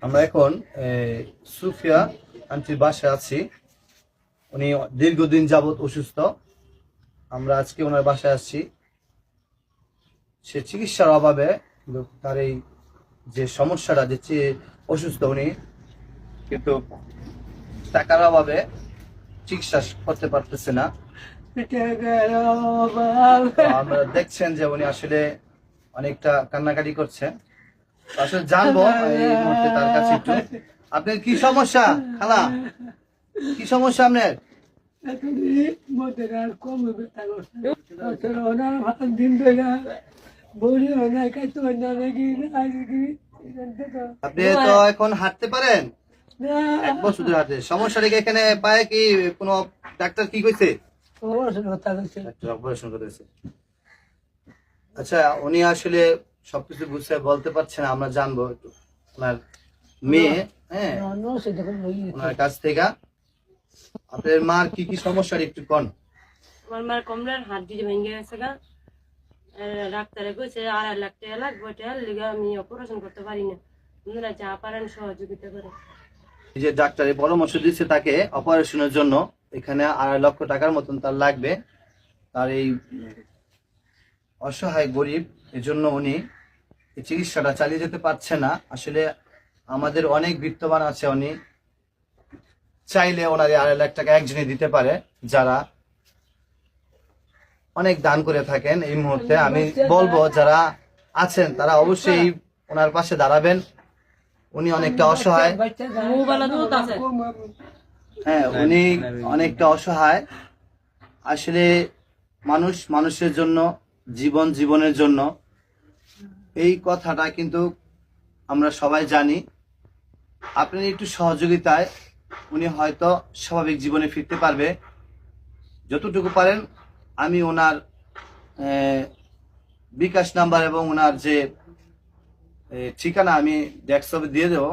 আমরা এখন সুফিয়া আন্টির বাসায় আছি। উনি দীর্ঘদিন যাবত অসুস্থ। আমরা আজকে ওনার বাসায় আসছি। সে চিকিৎসার অভাবে তার এই যে সমস্যাটা যে অসুস্থ উনি, কিন্তু টাকার অভাবে চিকিৎসা করতে পারতেছে না। আমরা দেখছেন যে উনি আসলে অনেকটা কান্নাকাটি করছে। আসলে জানবো এই মুহূর্তে তার কাছে একটু, আপনার কি সমস্যা খালা? কি সমস্যা আপনার? আপনি তো এখন হাঁটতে পারেন? 1 বছর ধরে হাঁটতে। সমস্যাটা কি এখানে পায়ে কি কোনো ডাক্তার কি কইছে? অপারেশন করেছে। আচ্ছা, উনি আসলে সবকিছু বুঝতে বলতে পারছে না। আমরা জানবো একটু ওনার মেয়ে, হ্যাঁ, ওনার কাছ থেকে আপনার মার কি কি সমস্যা একটু কোন। আমার মার কোমরের হাড্ডি ভেঙে গেছে গা। ডাক্তারে কইছে 2.5 লাখ টাকা লাগবে, টাকার লিগে আমি অপারেশন করতে পারি না। আপনারা যা পারেন সহযোগিতা করেন। এই যে ডাক্তারের পরামর্শ দিচ্ছে তাকে অপারেশনের জন্য, এখানে 2.5 লক্ষ টাকার মতন তার লাগবে। তার এই অসহায় গরিব, এজন্য উনি এই চিকিৎসাটা চালিয়ে যেতে পারছে না। আসলে আমাদের অনেক বিত্তবান আছে, উনি চাইলে ওনার 2.5 লাখ টাকা একজনে দিতে পারে, যারা অনেক দান করে থাকেন। এই মুহূর্তে আমি বলবো যারা আছেন তারা অবশ্যই ওনার পাশে দাঁড়াবেন। উনি অনেকটা অসহায়, হ্যাঁ, উনি অনেকটা অসহায়। আসলে মানুষ মানুষের জন্য, জীবন জীবনের জন্য, এই কথাটা কিন্তু আমরা সবাই জানি। আপনার একটু সহযোগিতায় উনি হয়তো স্বাভাবিক জীবনে ফিরতে পারবে। যতটুকু পারেন আমি ওনার বিকাশ নাম্বার এবং ওনার যে ঠিকানা আমি ডেস্কটপে দিয়ে দেবো।